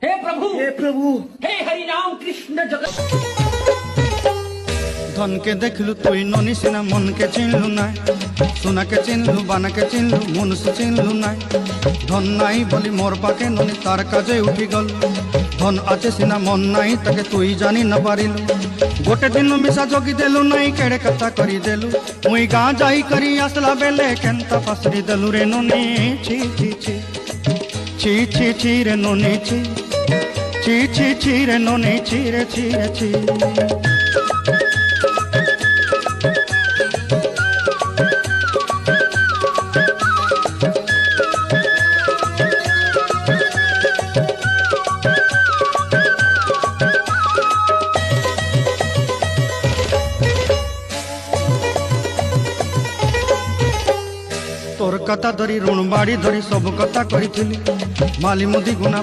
हे प्रभु हे हरि राम कृष्ण जगत धन के देखलु तुई ननी सिना मन के चिन्हलु ना सोना के चिन्हलु बाना के चिन्हलु मनुष्य चिन्हलु ना धन नाई बोली मोर पाके ननी तार काजे उठी गल धन आचे सिना मन नाई ताके तुई जानी न पारिलु गोटे दिन मिसा जोगी देलु नाई केड़े कथा करी देलु मुई गाँ जाई करी आसला बेले केंता पासरी देलु रे ननी छी छी छी छी छी छी रे ननी छी छी छी छी रे ननी छी रे छी रे छी तोर कथा धरी ऋण बाड़ी धरी सब कथा करी माली मुदी गुना